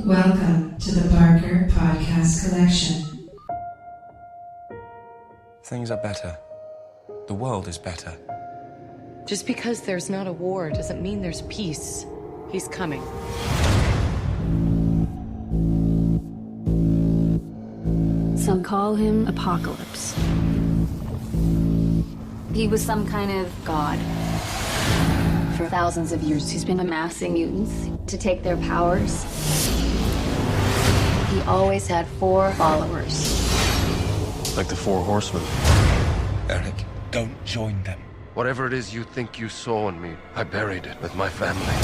Welcome to the Barker Podcast Collection. Things are better. The world is better. Just because there's not a war doesn't mean there's peace. He's coming. Some call him Apocalypse. He was some kind of god. For thousands of years, he's been amassing mutants to take their powers. He always had 4 followers. Like the 4 horsemen. Eric, don't join them. Whatever it is you think you saw in me, I buried it with my family.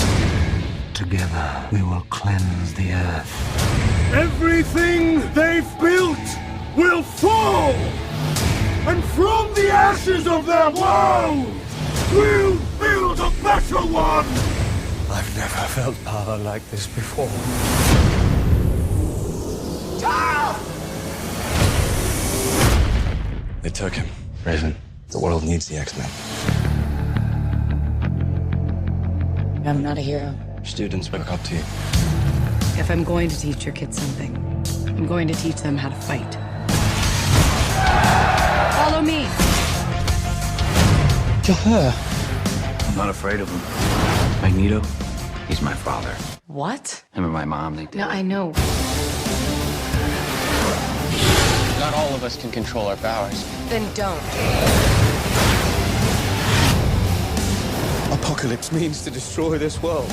Together, we will cleanse the earth. Everything they've built will fall! And from the ashes of their world, we'll build a better one! I've never felt power like this before. Charles! They took him. Raven, the world needs the X-Men. I'm not a hero. Students look up to you. If I'm going to teach your kids something, I'm going to teach them how to fight. Follow me. To her. I'm not afraid of him. Magneto, he's my father. What? Him and my mom, they did. No, I know. Not all of us can control our powers. Then don't. Apocalypse means to destroy this world.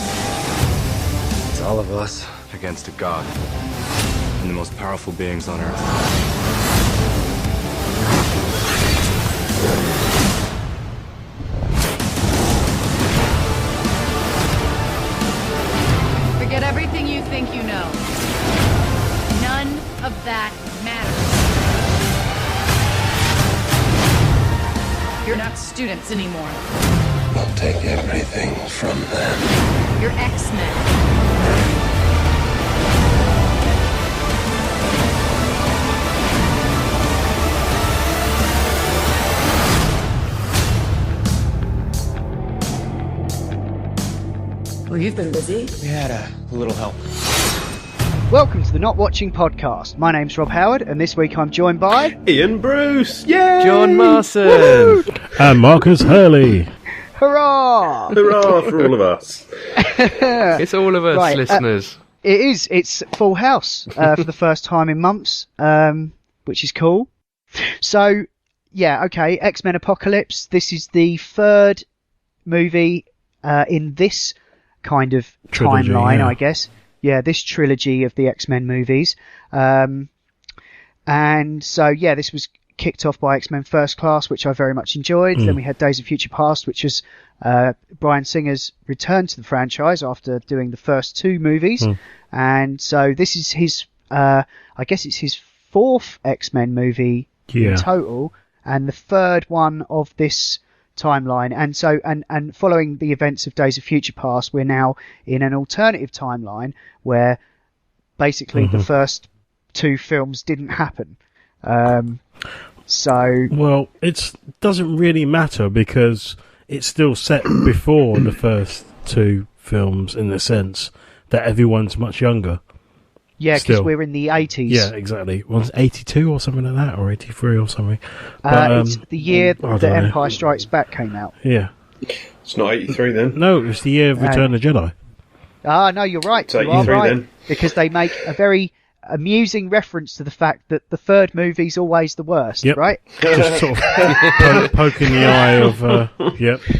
It's all of us Against a god. And the most powerful beings on earth. Forget everything you think you know. None of that matters. You're not students anymore. I'll take everything from them. You're X-Men. Well, you've been busy. We had a little help. Welcome to the Not Watching Podcast. My name's Rob Howard, and this week I'm joined by Ian Bruce! Yay! John Marson! And Marcus Hurley. Hurrah! Hurrah for all of us. It's all of us, Right, listeners. It is. It's Full House for the first time in months, which is cool. So, yeah, okay, X-Men Apocalypse. This is the third movie in this kind of Trilogy, timeline, yeah. I guess. Yeah, this trilogy of the X-Men movies. And so, yeah, this was kicked off by X-Men First Class, which I very much enjoyed. Then we had Days of Future Past, which was Bryan Singer's return to the franchise after doing the first 2 movies. And so this is his, I guess it's his 4th X-Men movie in total, and the 3rd one of this timeline. And so, and following the events of Days of Future Past, we're now in an alternative timeline where basically the first 2 films didn't happen. Well, it doesn't really matter because it's still set before the first 2 films in the sense that everyone's much younger. Yeah, because Still. we're in the 80s. Yeah, exactly. One's 82 or something like that, or 83 or something. But, it's the year I that don't know. Empire Strikes Back came out. Yeah. It's not 83 then. No, it's the year of Return of the Jedi. Ah, no, you're right. It's You are 83 right. then. Because they make a very amusing reference to the fact that the 3rd movie's always the worst, Yep. right? Just sort of poking the eye of,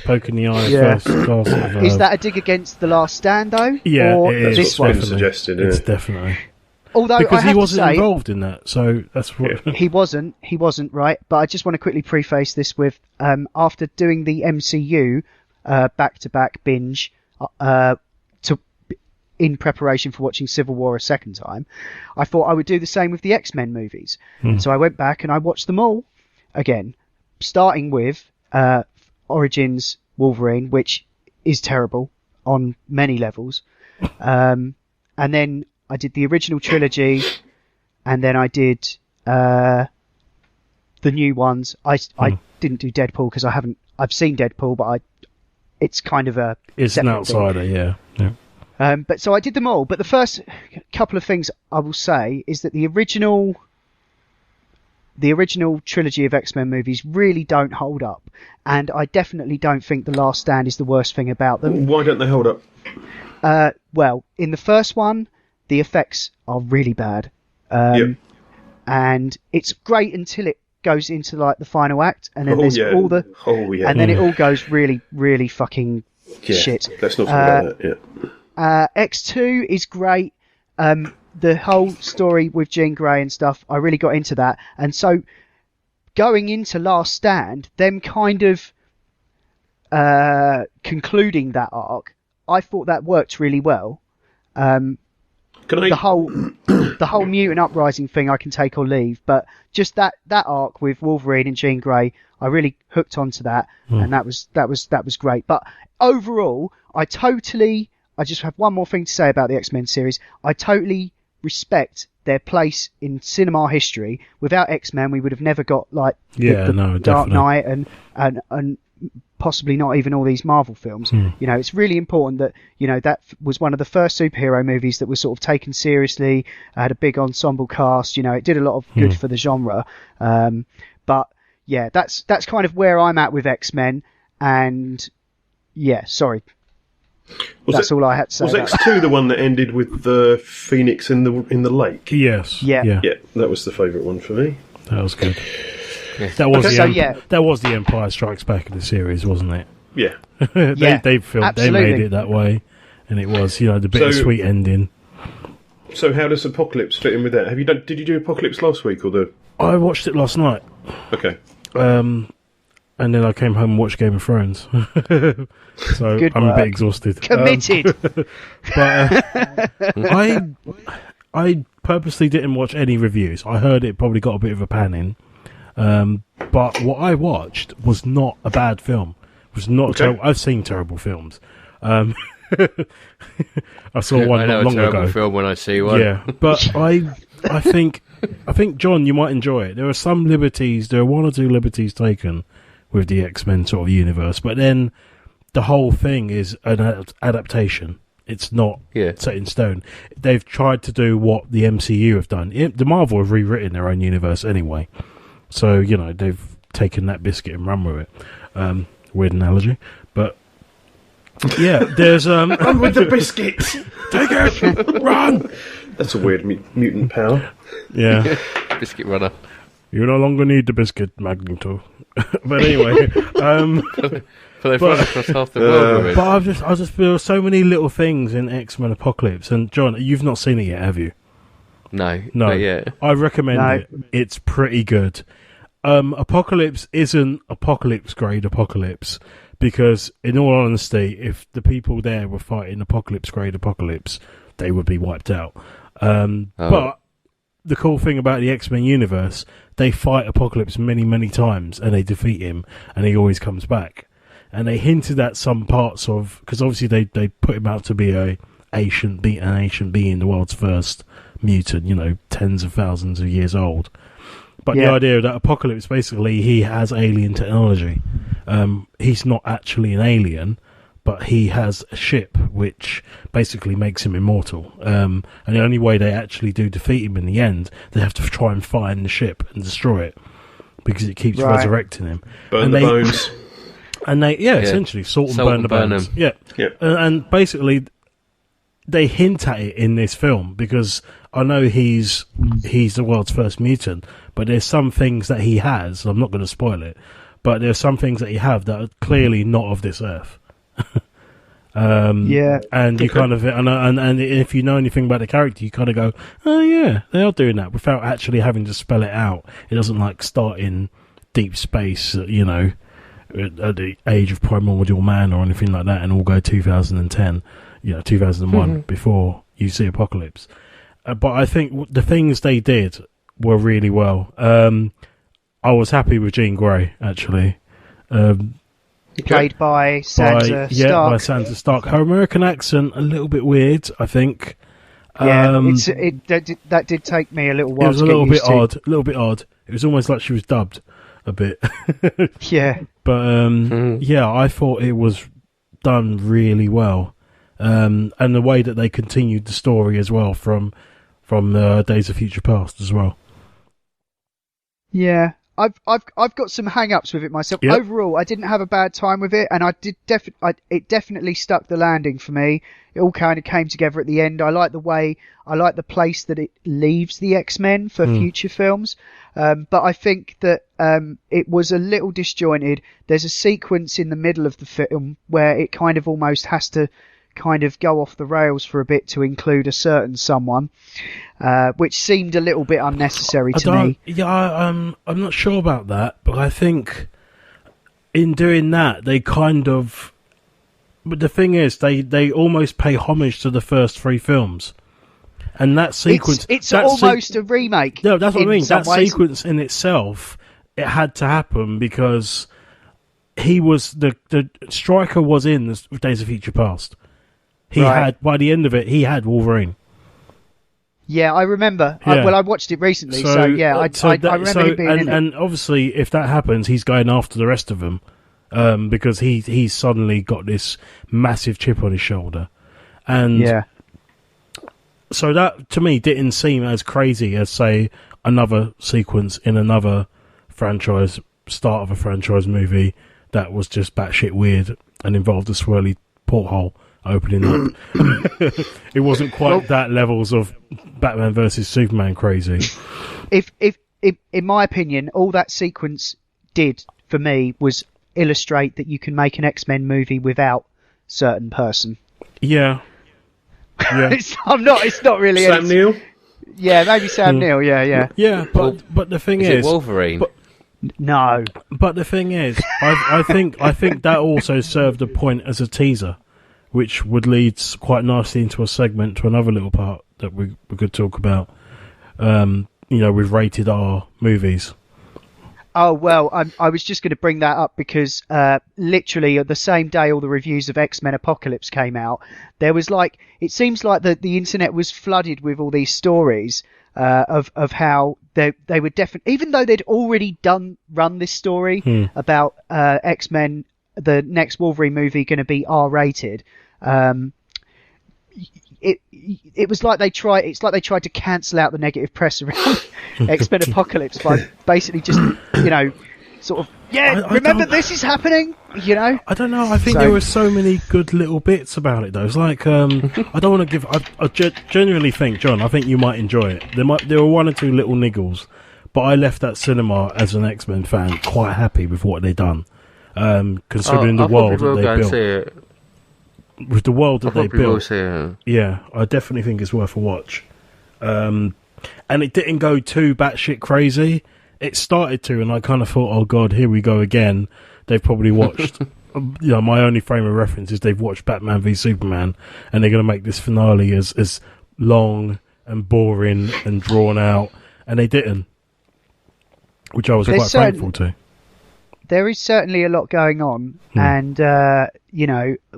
poking the eye of First Class. Of, Is that a dig against The Last Stand, though? Yeah, or it is. this That's what's one? been suggested, It's isn't it? definitely. Although Because I have he wasn't to say, involved in that, so that's what... he wasn't, right? But I just want to quickly preface this with, after doing the MCU back-to-back binge in preparation for watching Civil War a second time, I thought I would do the same with the X-Men movies. And so I went back and I watched them all again, starting with Origins Wolverine, which is terrible on many levels. And then I did the original trilogy, and then I did the new ones. I didn't do Deadpool because I've seen Deadpool, but it's kind of a It's an separate thing. outsider, yeah. But so I did them all. But the first couple of things I will say is that the original trilogy of X-Men movies really don't hold up, and I definitely don't think The Last Stand is the worst thing about them. Why don't they hold up? Well, in the first one, the effects are really bad, and it's great until it goes into like the final act, and then there's all the and then it all goes really, really fucking shit. Let's not talk about that. Yeah. X2 is great. The whole story with Jean Grey and stuff, I really got into that. And so going into Last Stand, them kind of concluding that arc, I thought that worked really well. The whole mutant uprising thing I can take or leave, but just that arc with Wolverine and Jean Grey, I really hooked onto that, and that was great. But overall, I just have one more thing to say about the X-Men series. I totally respect their place in cinema history. Without X-Men, we would have never got like the Dark Knight and possibly not even all these Marvel films. You know, it's really important that, you know, that was one of the first superhero movies that was sort of taken seriously, had a big ensemble cast, you know, it did a lot of good for the genre. But yeah, that's kind of where I'm at with X-Men, and yeah, sorry. That's all I had to say. Was X2 the one that ended with the Phoenix in the lake? Yes. Yeah. That was the favourite one for me. That was good. That was the Empire Strikes Back of the series, wasn't it? Yeah. They made it that way, and it was, you know, the bittersweet ending. So how does Apocalypse fit in with that? Did you do Apocalypse last week or the? I watched it last night. Okay. And then I came home and watched Game of Thrones. So Good I'm work. a bit exhausted. Committed. But I purposely didn't watch any reviews. I heard it probably got a bit of a panning. But what I watched was not a bad film. It was not terrible. I've seen terrible films. I saw one not long ago. I know a terrible film when I see one. Yeah, but I think John, you might enjoy it. There are one or two liberties taken with the X-Men sort of universe, but then the whole thing is an adaptation. It's not set in stone. They've tried to do what the MCU have done. The Marvel have rewritten their own universe anyway, so you know they've taken that biscuit and run with it. Weird analogy, but yeah, there's run with the biscuit. Take it, run. That's a weird mutant power. Yeah, biscuit runner. You no longer need the biscuit, Magneto. But anyway, but they've run across half the world. But I just feel so many little things in X-Men Apocalypse. And John, you've not seen it yet, have you? No, not yet. I recommend it. It's pretty good. Apocalypse isn't Apocalypse grade Apocalypse, because in all honesty, if the people there were fighting Apocalypse grade Apocalypse, they would be wiped out. But the cool thing about the X-Men universe, they fight Apocalypse many, many times, and they defeat him, and he always comes back. And they hinted at some parts of, because obviously they put him out to be an ancient being, the world's first mutant, you know, tens of thousands of years old. But the idea that Apocalypse, basically, he has alien technology. He's not actually an alien, but he has a ship which basically makes him immortal. And the only way they actually do defeat him in the end, they have to try and find the ship and destroy it, because it keeps resurrecting him. Burn the bones. And they, essentially, salt and burn the bones. Yeah. And basically, they hint at it in this film, because I know he's the world's first mutant, but there's some things that he has, I'm not going to spoil it, but there's some things that he have that are clearly not of this earth. And you kind of, and if you know anything about the character, you kind of go, oh yeah, they are doing that, without actually having to spell it out. It doesn't like start in deep space, you know, at the age of primordial man or anything like that, and all go 2010, 2001 before you see Apocalypse. But I think the things they did were really well. I was happy with Jean Grey, actually. Played by Sansa Stark. By Sansa Stark. Her American accent, a little bit weird, I think. Yeah, that did take me a little while. It was a little bit odd. It was almost like she was dubbed a bit. Yeah. But, I thought it was done really well. and the way that they continued the story as well from Days of Future Past as well. Yeah, I've got some hang-ups with it myself. Yep. Overall, I didn't have a bad time with it, and it definitely stuck the landing for me. It all kind of came together at the end. I like the place that it leaves the X-Men for future films. But I think that it was a little disjointed. There's a sequence in the middle of the film where it kind of almost has to kind of go off the rails for a bit to include a certain someone, which seemed a little bit unnecessary to me. Yeah, I'm not sure about that, but I think in doing that, they kind of... But the thing is, they almost pay homage to the first 3 films. And that sequence... It's almost a remake. No, that's what I mean. That ways. Sequence in itself, it had to happen because he was... The Stryker was in the Days of Future Past. He had, by the end of it, he had Wolverine. Yeah, I remember. Yeah. I watched it recently, so yeah, I remember him being in it. And obviously, if that happens, he's going after the rest of them because he's suddenly got this massive chip on his shoulder. And yeah. So that, to me, didn't seem as crazy as, say, another sequence in another franchise, start of a franchise movie that was just batshit weird and involved a swirly porthole opening up. It wasn't quite that levels of Batman versus Superman crazy. If in my opinion, all that sequence did for me was illustrate that you can make an X-Men movie without certain person. Yeah. It's not really Sam Neill. Yeah, maybe Sam Neill. Yeah. Yeah, but the thing is, it Wolverine? No. But the thing is, I think that also served a point as a teaser, which would lead quite nicely into a segment to another little part that we could talk about. With rated R movies. Oh, well, I was just going to bring that up because literally the same day all the reviews of X-Men Apocalypse came out, there was it seems like the internet was flooded with all these stories of how they were definitely, even though they'd already run this story about X-Men, the next Wolverine movie going to be R-rated. It was like they tried to cancel out the negative press around X-Men Apocalypse by basically just sort of remember this is happening, I don't know. I think there were so many good little bits about it though. It's like I don't want to give. I genuinely think, John, I think you might enjoy it. There were one or two little niggles, but I left that cinema as an X-Men fan quite happy with what they've done, considering the world that they built. With the world that they built, yeah, I definitely think it's worth a watch. And it didn't go too batshit crazy. It started to, and I kind of thought, oh god, here we go again. They've probably watched, my only frame of reference is they've watched Batman v Superman, and they're going to make this finale as long and boring and drawn out, and they didn't, which I was quite thankful to. There is certainly a lot going on, and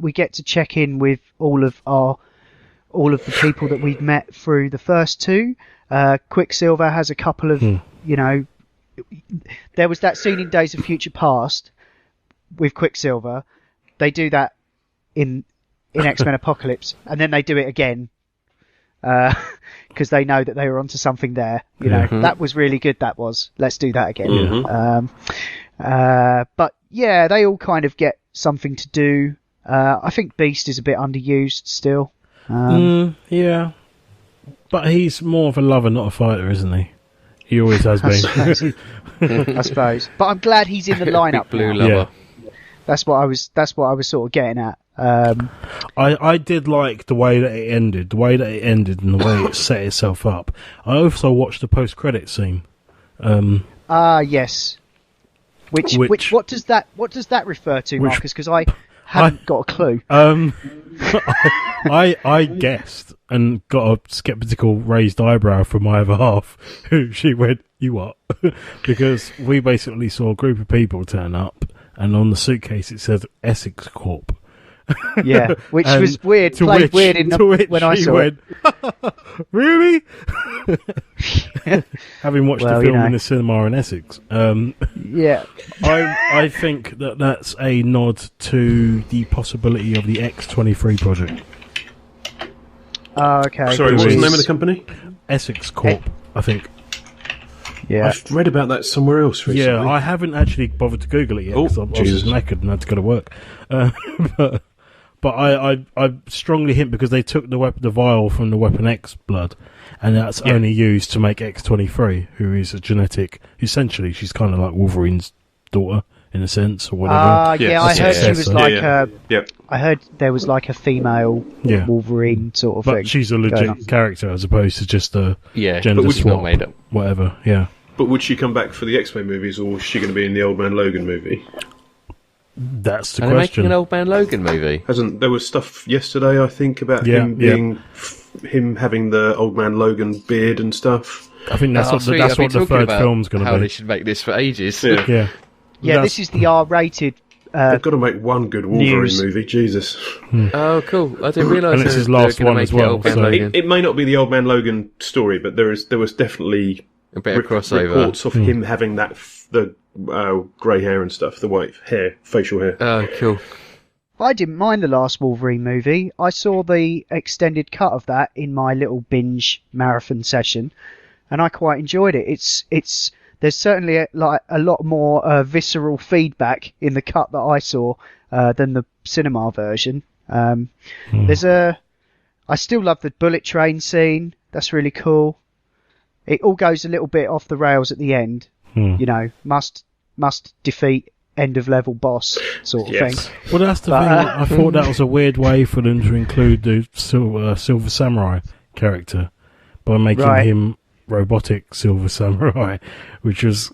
we get to check in with all of the people that we've met through the first two. Quicksilver has a couple of, there was that scene in Days of Future Past with Quicksilver. They do that in X-Men Apocalypse, and then they do it again because they know that they were onto something there. That was really good. That was. Let's do that again. But yeah, they all kind of get something to do. I think Beast is a bit underused still. Yeah, but he's more of a lover, not a fighter, isn't he? He always has been. I suppose. But I'm glad he's in the lineup. Blue lover. Yeah. That's what I was sort of getting at. I did like the way that it ended, and the way it set itself up. I also watched the post-credit scene. Yes. Which what does that refer to, Marcus? Because I haven't got a clue. I guessed and got a skeptical raised eyebrow from my other half. Who she went, "You what?" Because we basically saw a group of people turn up, and on the suitcase it said Essex Corp. Yeah, which was weird. Played weird when I saw it. Really? Having watched the film in the cinema in Essex. Yeah. I think that's a nod to the possibility of the X-23 project. Oh, okay. Sorry, what's the name of the company? Essex Corp, I think. Yeah. I've read about that somewhere else recently. Yeah, I haven't actually bothered to Google it yet because I was just knackered and had to go to work. But I strongly hint, because they took the vial from the Weapon X blood, and that's only used to make X-23, who is a genetic. Essentially, she's kind of like Wolverine's daughter in a sense, or whatever. I heard she was like I heard there was like a female Wolverine sort of thing. But she's a legit character as opposed to just a gender swap, not made up. Whatever. Yeah. But would she come back for the X-Men movies, or is she going to be in the Old Man Logan movie? That's the question. Are they making an Old Man Logan movie? There was stuff yesterday, I think, about him being him having the Old Man Logan beard and stuff. I think that's what the third film's going to be. How they should make this for ages. Yeah, this is the R-rated. They've got to make one good Wolverine movie. Jesus. Oh, cool! I didn't realise. And it's his last one as well. So. It may not be the Old Man Logan story, but there was definitely a bit of crossover. Reports of him having the grey hair and stuff, the white hair, facial hair. Oh, cool. I didn't mind the last Wolverine movie. I saw the extended cut of that in my little binge marathon session, and I quite enjoyed it. It's there's certainly a lot more visceral feedback in the cut that I saw than the cinema version. I still love the bullet train scene. That's really cool. It all goes a little bit off the rails at the end. You know, must defeat end of level boss sort of thing. Well, that's the thing. I thought that was a weird way for them to include the Silver Samurai character by making him robotic Silver Samurai, which was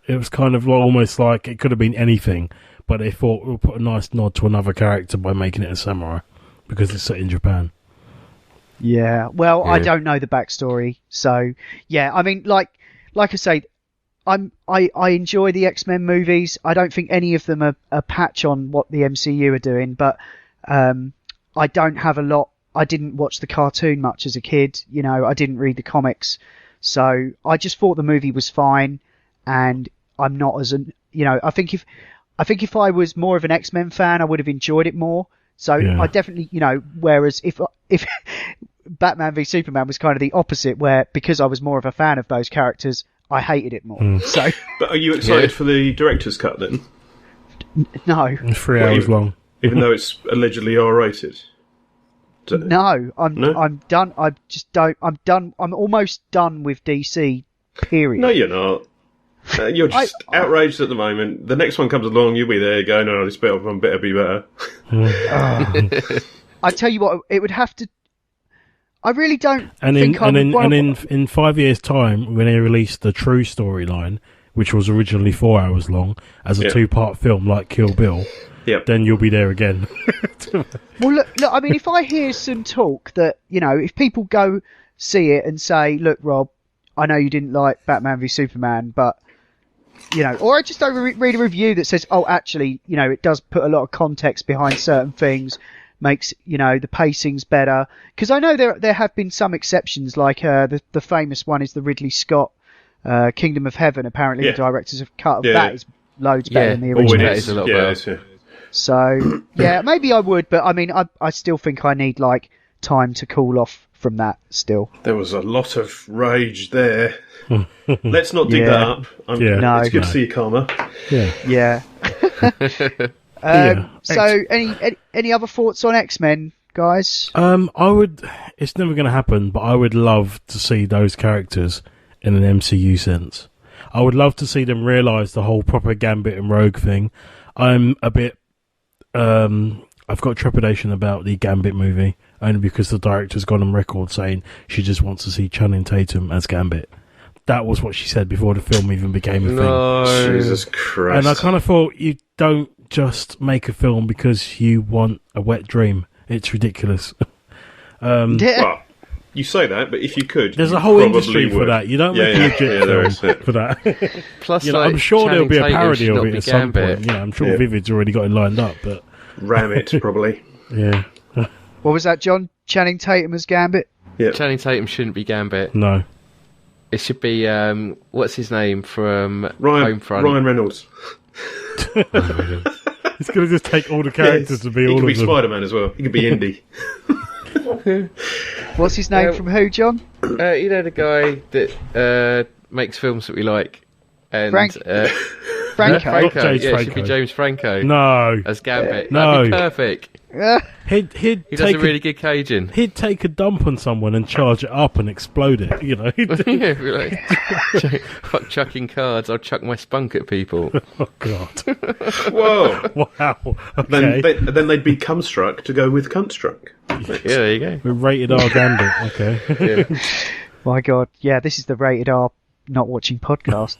it was kind of almost like it could have been anything, but they thought we'll put a nice nod to another character by making it a samurai because it's set in Japan. Yeah, well, I don't know the backstory, so yeah. I mean, like I say, I enjoy the X-Men movies. I don't think any of them are a patch on what the MCU are doing, but I don't have a lot. I didn't watch the cartoon much as a kid. You know, I didn't read the comics, so I just thought the movie was fine. And I'm not as I think if I was more of an X-Men fan, I would have enjoyed it more. So I definitely, whereas if Batman v Superman was kind of the opposite, where because I was more of a fan of those characters, I hated it more. So, but are you excited for the director's cut then? No, it's 3 hours long, even though it's allegedly R-rated. No, I'm done. I'm done. I'm almost done with DC. Period. No, you're not. You're just outraged at the moment. The next one comes along, you'll be there going, "No, this one better be better." I tell you what, it would have to. I really don't. And in 5 years' time, when they released the True storyline, which was originally 4 hours long, as a 2-part film like Kill Bill, then you'll be there again. Well, look. I mean, if I hear some talk that if people go see it and say, "Look, Rob, I know you didn't like Batman v Superman, but." Or I just don't read a review that says, "Oh, actually, it does put a lot of context behind certain things, makes the pacing's better." Because I know there have been some exceptions, like the famous one is the Ridley Scott Kingdom of Heaven. Apparently, the directors have cut of that is loads better than the original. It is a lot better. So maybe I would, but I mean, I still think I need time to cool off from that. Still, there was a lot of rage there. Let's not dig that up. It's good to see you, Karma. Yeah. So, any other thoughts on X-Men, guys? I would. It's never going to happen, but I would love to see those characters in an MCU sense. I would love to see them realise the whole proper Gambit and Rogue thing. I'm a bit. I've got trepidation about the Gambit movie, only because the director's gone on record saying she just wants to see Channing Tatum as Gambit. That was what she said before the film even became a thing. Jesus Christ. And I kind of thought, you don't just make a film because you want a wet dream. It's ridiculous. Well, you say that, but if you could, there's a whole industry for that. You don't make a legit film for that. Plus, I'm sure there'll be a parody of it at some Gambit. point. I'm sure Vivid's already got it lined up, but ram it probably. Yeah. What was that, John? Channing Tatum as Gambit? Yeah. Channing Tatum shouldn't be Gambit. No. It should be what's his name from Homefront? Ryan Reynolds. He's going to just take all the characters to be all of them. He could be Spider-Man as well. He could be Indy. What's his name from who, John? You know the guy that makes films that we like. And, Franco? Franco. James Yeah, it Franco. should be James Franco. No. As Gambit. No. That'd be perfect. He does a really good Cajun. He'd take a dump on someone and charge it up and explode it, you know. Yeah, be like, fuck chucking cards, I'll chuck my spunk at people. Oh, God. Whoa. Wow. Okay. Then they'd be cumstruck to go with cuntstruck. Yeah, there you go. We're rated R Gambit, okay. Yeah. My God. Yeah, this is the rated R not watching podcast.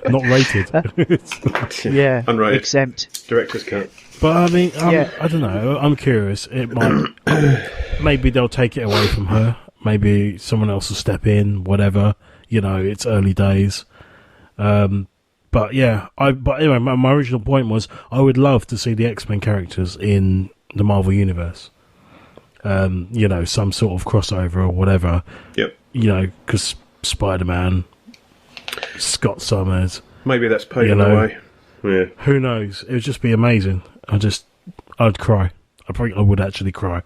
Not rated. Yeah, unrated. Exempt. Director's cut. But I mean, Yeah. I don't know. I'm curious. It might. Maybe they'll take it away from her. Maybe someone else will step in. Whatever. You know, it's early days. But yeah. But anyway, my original point was I would love to see the X-Men characters in the Marvel universe. You know, some sort of crossover or whatever. Yep. You know, because Spider-Man, Scott Summers. Maybe that's paving the way. Yeah. Who knows? It would just be amazing. I'd cry. I would actually cry.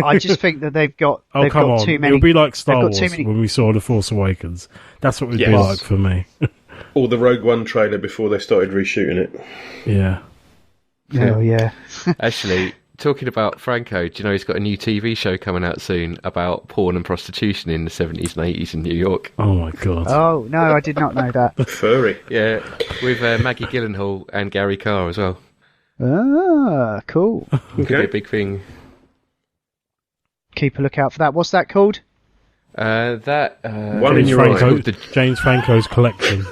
I just think that they've got come got on. too many. It'll be like Star they've got Wars when we saw The Force Awakens. That's what it would be like for me. Or the Rogue One trailer before they started reshooting it. Yeah. Oh, yeah. Actually, talking about Franco, do you know he's got a new TV show coming out soon about porn and prostitution in the 70s and 80s in New York? Oh, my God. Oh, no, I did not know that. Furry. Yeah, with Maggie Gyllenhaal and Gary Carr as well. Ah, cool. Could be a big thing. Keep a lookout for that. What's that called? One James in your Franco, eye. James Franco's collection.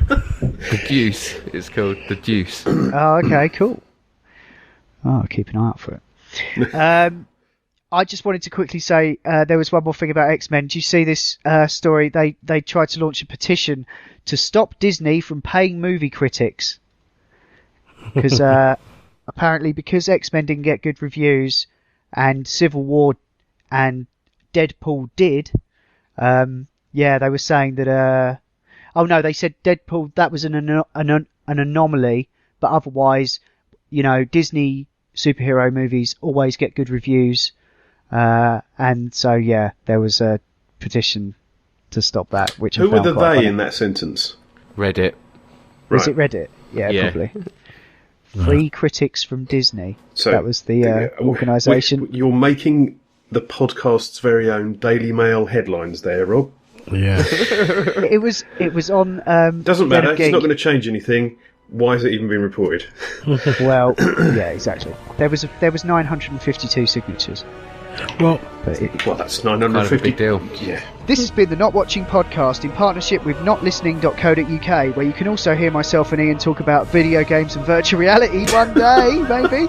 The Deuce. It's called The Deuce. Oh, okay, cool. Oh, I'll keep an eye out for it. I just wanted to quickly say there was one more thing about X-Men. Do you see this story? They tried to launch a petition to stop Disney from paying movie critics. Because apparently because X-Men didn't get good reviews and Civil War and Deadpool did, they were saying that... they said Deadpool, that was an anomaly, but otherwise, you know, Disney superhero movies always get good reviews. And so, yeah, there was a petition to stop that. Which Who I were found the quite they funny. in that sentence? Reddit. Was it Reddit? Yeah, probably. Free critics from Disney. So that was the organisation. You're making the podcast's very own Daily Mail headlines there, Rob. Yeah. It was on. Doesn't matter. Geek. It's not going to change anything. Why has it even been reported? Well, yeah, exactly. There was 952 signatures. Well, that's 950. Kind of a big deal. Yeah. This has been the Not Watching podcast in partnership with notlistening.co.uk, where you can also hear myself and Ian talk about video games and virtual reality one day, maybe,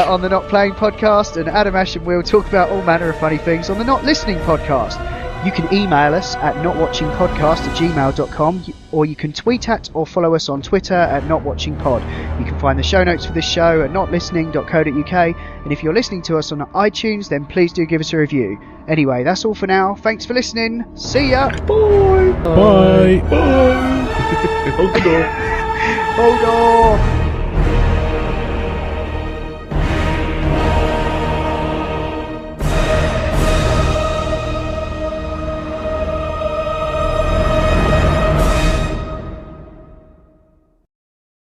on the Not Playing podcast, and Adam Ash and Will talk about all manner of funny things on the Not Listening podcast. You can email us at notwatchingpodcast@gmail.com, or you can tweet at or follow us on Twitter at notwatchingpod. You can find the show notes for this show at notlistening.co.uk, and if you're listening to us on iTunes, then please do give us a review. Anyway, that's all for now. Thanks for listening. See ya. Bye. Bye. Bye. Hold the door. Hold on.